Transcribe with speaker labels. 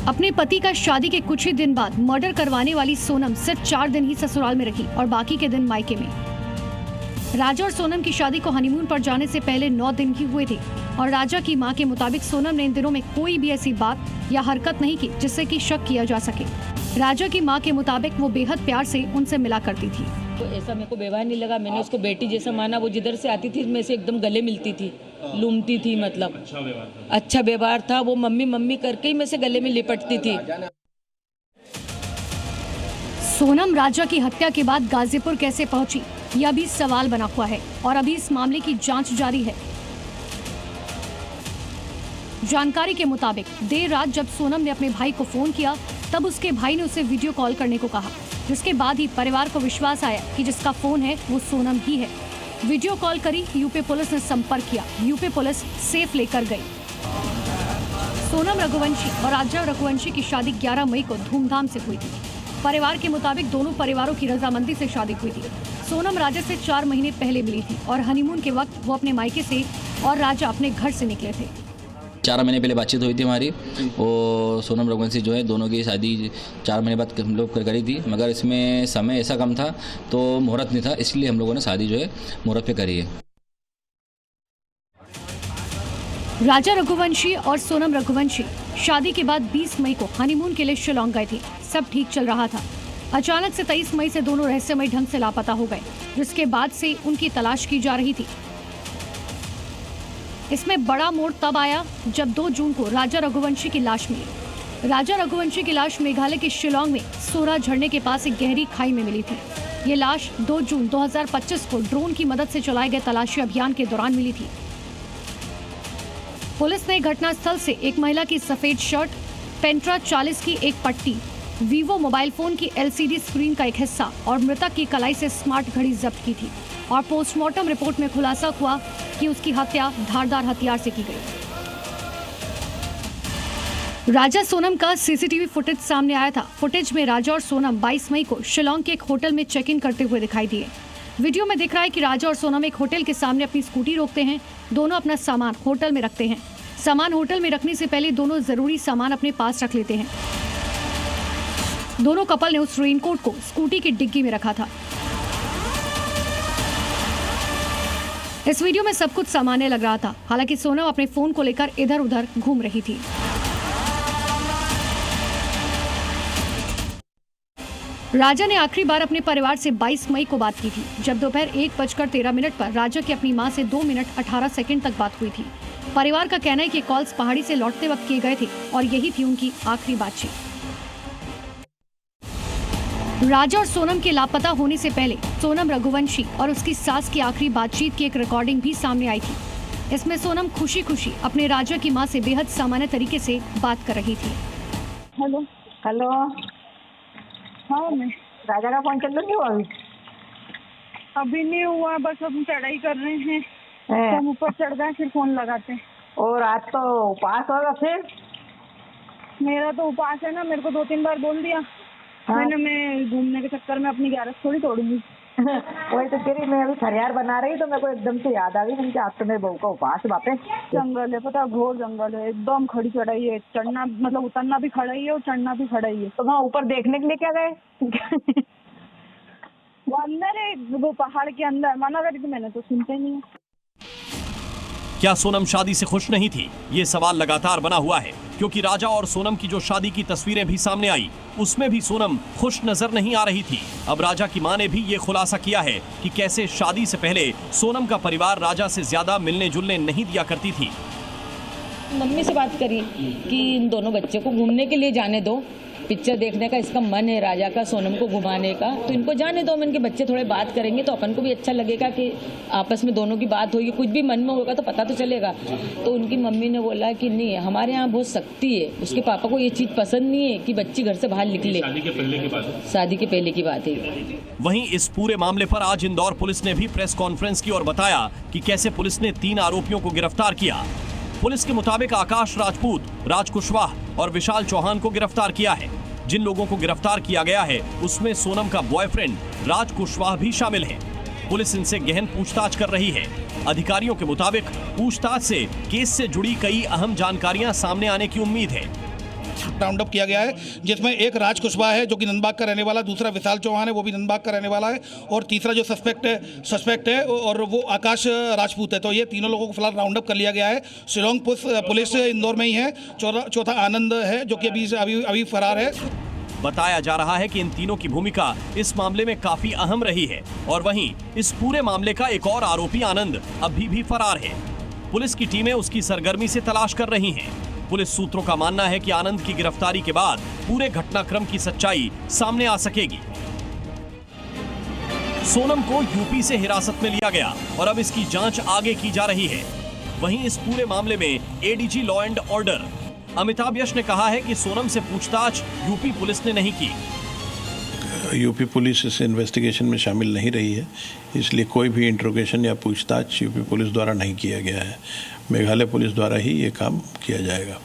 Speaker 1: अपने पति का शादी के कुछ ही दिन बाद मर्डर करवाने वाली सोनम सिर्फ 4 दिन ही ससुराल में रही और बाकी के दिन मायके में। राजा और सोनम की शादी को हनीमून पर जाने से पहले 9 दिन ही हुए थे और राजा की मां के मुताबिक सोनम ने इन दिनों में कोई भी ऐसी बात या हरकत नहीं की जिससे कि शक किया जा सके। राजा की मां के मुताबिक वो बेहद प्यार से उनसे मिला करती थी।
Speaker 2: तो ऐसा मेरे को व्यवहार नहीं लगा, मैंने उसको बेटी जैसा माना। वो जिधर से आती थी मैं से एकदम गले मिलती थी, लूमती थी, मतलब अच्छा व्यवहार था। वो मम्मी मम्मी करके ही मैं से गले में लिपटती थी।
Speaker 1: सोनम राजा की हत्या के बाद गाजीपुर कैसे पहुंची, यह अभी सवाल बना हुआ है और अभी इस मामले की जांच जारी है। जानकारी के मुताबिक देर रात जब सोनम ने अपने भाई को फोन किया तब उसके भाई ने उसे वीडियो कॉल करने को कहा, जिसके बाद ही परिवार को विश्वास आया कि जिसका फोन है वो सोनम ही है। वीडियो कॉल करी, यूपी पुलिस ने संपर्क किया, यूपी पुलिस सेफ लेकर गई। सोनम रघुवंशी और राजा रघुवंशी की शादी 11 मई को धूमधाम से हुई थी। परिवार के मुताबिक दोनों परिवारों की रजामंदी से शादी हुई थी। सोनम राजा से 4 महीने पहले मिली थी और हनीमून के वक्त वो अपने मायके से और राजा अपने घर से निकले थे।
Speaker 3: 4 महीने पहले बातचीत हुई थी हमारी, और सोनम रघुवंशी जो है दोनों की शादी 4 महीने बाद हम लोग करी थी, मगर इसमें समय ऐसा कम था तो मुहूर्त नहीं था, इसलिए हम लोगों ने शादी जो है मुहूर्त पे करी है।
Speaker 1: राजा रघुवंशी और सोनम रघुवंशी शादी के बाद 20 मई को हनीमून के लिए शिलांग गए थे। सब ठीक चल रहा था। अचानक से 23 मई से दोनों रहस्यमय ढंग से लापता हो गए, जिसके बाद से उनकी तलाश की जा रही थी। इसमें बड़ा मोड़ तब आया जब 2 जून को राजा रघुवंशी की लाश मिली। राजा रघुवंशी की लाश मेघालय के शिलांग में सोरा झरने के पास एक गहरी खाई में मिली थी। ये लाश 2 जून 2025 को ड्रोन की मदद से चलाए गए तलाशी अभियान के दौरान मिली थी। पुलिस ने घटनास्थल से एक महिला की सफेद शर्ट, पेंट्रा 40 की एक पट्टी, वीवो मोबाइल फोन की LCD स्क्रीन का एक हिस्सा और मृतक की कलाई से स्मार्ट घड़ी जब्त की थी और पोस्टमार्टम रिपोर्ट में खुलासा हुआ कि उसकी हत्या धारदार हथियार से की गई। राजा सोनम का CCTV फुटेज सामने आया था। फुटेज में राजा और सोनम 22 मई को शिलांग के एक होटल में चेक इन करते हुए दिखाई दिए। वीडियो में दिख रहा है कि राजा और सोनम एक होटल के सामने अपनी स्कूटी रोकते हैं। दोनों अपना सामान होटल में रखते हैं। सामान होटल में रखने से पहले दोनों जरूरी सामान अपने पास रख लेते हैं। दोनों कपल ने उस रेनकोट को स्कूटी की डिग्गी में रखा था। इस वीडियो में सब कुछ सामान्य लग रहा था। हालांकि सोनम अपने फोन को लेकर इधर उधर घूम रही थी। राजा ने आखिरी बार अपने परिवार से 22 मई को बात की थी, जब दोपहर 1:13 पर राजा की अपनी मां से 2 मिनट 18 सेकंड तक बात हुई थी। परिवार का कहना है कि कॉल्स पहाड़ी से लौटते वक्त किए गए थे और यही थी उनकी आखिरी बातचीत। राजा और सोनम के लापता होने से पहले सोनम रघुवंशी और उसकी सास की आखिरी बातचीत की एक रिकॉर्डिंग भी सामने आई थी। इसमें सोनम खुशी खुशी अपने राजा की मां से बेहद सामान्य तरीके से बात कर रही थी।
Speaker 4: हेलो हेलो, हाँ मैं राजा का फोन चल रही हूँ। अभी नहीं हुआ, बस हम चढ़ाई कर रहे हैं, हम ऊपर चढ़ गए फिर फोन लगाते हैं। और आज तो उपास होगा फिर? मेरा तो उपास है ना, मेरे को 2-3 बार बोल दिया। हाँ? मैं घूमने के चक्कर में अपनी 11 थोड़ी तोड़ूंगी। वही तो तेरी, मैं अभी खरियार बना रही तो मेरे को एकदम से याद आ गई कि आज तो मेरे बहू का उपास है। वापस जंगल है, पता, घोर जंगल है, एकदम खड़ी चढ़ाई है। चढ़ना मतलब उतरना भी खड़ा ही है और चढ़ना भी खड़ा ही है। तो वहाँ ऊपर देखने के लिए क्या गए? वो अंदर है, वो पहाड़ के अंदर। माना करी थी मैंने तो सुनते नहीं है।
Speaker 5: क्या सोनम शादी से खुश नहीं थी? ये सवाल लगातार बना हुआ है, क्योंकि राजा और सोनम की जो शादी की तस्वीरें भी सामने आई, उसमें भी सोनम खुश नजर नहीं आ रही थी। अब राजा की मां ने भी ये खुलासा किया है कि कैसे शादी से पहले सोनम का परिवार राजा से ज्यादा मिलने जुलने नहीं दिया करती थी।
Speaker 2: मम्मी से बात करी कि इन दोनों बच्चे को घूमने के लिए जाने दो, पिक्चर देखने का इसका मन है राजा का, सोनम को घुमाने का, तो इनको जाने दो। इनके बच्चे थोड़े बात करेंगे तो अपन को भी अच्छा लगेगा कि आपस में दोनों की बात होगी, कुछ भी मन में होगा तो पता तो चलेगा। तो उनकी मम्मी ने बोला कि नहीं, हमारे यहाँ बहुत सख्ती है, उसके पापा को ये चीज़ पसंद नहीं है कि बच्ची घर से बाहर निकले। शादी के पहले की बात है। शादी के पहले की बात है।
Speaker 5: वहीं इस पूरे मामले पर आज इंदौर पुलिस ने भी प्रेस कॉन्फ्रेंस की और बताया कि कैसे पुलिस ने 3 आरोपियों को गिरफ्तार किया। पुलिस के मुताबिक आकाश राजपूत, राज कुशवाहा और विशाल चौहान को गिरफ्तार किया है। जिन लोगों को गिरफ्तार किया गया है उसमें सोनम का बॉयफ्रेंड राज कुशवाहा भी शामिल है। पुलिस इनसे गहन पूछताछ कर रही है। अधिकारियों के मुताबिक पूछताछ से केस से जुड़ी कई अहम जानकारियां सामने आने की उम्मीद है।
Speaker 6: राउंड अप किया गया है, जिसमें एक राज कुशवाहा है जो कि नंदबाग का रहने वाला, दूसरा विशाल चौहान है वो भी नंदबाग का रहने वाला है, और तीसरा जो सस्पेक्ट है और वो आकाश राजपूत है। तो ये तीनों लोगों को फिलहाल राउंड अप कर लिया गया है। शिलोंग पुलिस इंदौर में ही है। चौथा आनंद है जो कि अभी फरार है।
Speaker 5: बताया जा रहा है कि इन तीनों की भूमिका इस मामले में काफी अहम रही है और वहीं इस पूरे मामले का एक और आरोपी आनंद अभी भी फरार है। पुलिस की टीमें उसकी सरगर्मी से तलाश कर रही हैं। पुलिस सूत्रों का मानना है कि आनंद की गिरफ्तारी के बाद पूरे घटनाक्रम की सच्चाई सामने आ सकेगी। सोनम को यूपी से हिरासत में लिया गया और अब इसकी जांच आगे की जा रही है। वहीं इस पूरे मामले में ADG law and order Amitabh Yash ने कहा है कि सोनम से पूछताछ यूपी पुलिस ने नहीं की।
Speaker 7: यूपी पुलिस इस इन्वेस्टिगेशन में शामिल नहीं रही है, इसलिए कोई भी इंट्रोगेशन या पूछताछ यूपी पुलिस द्वारा नहीं किया गया है। मेघालय पुलिस द्वारा ही ये काम किया जाएगा।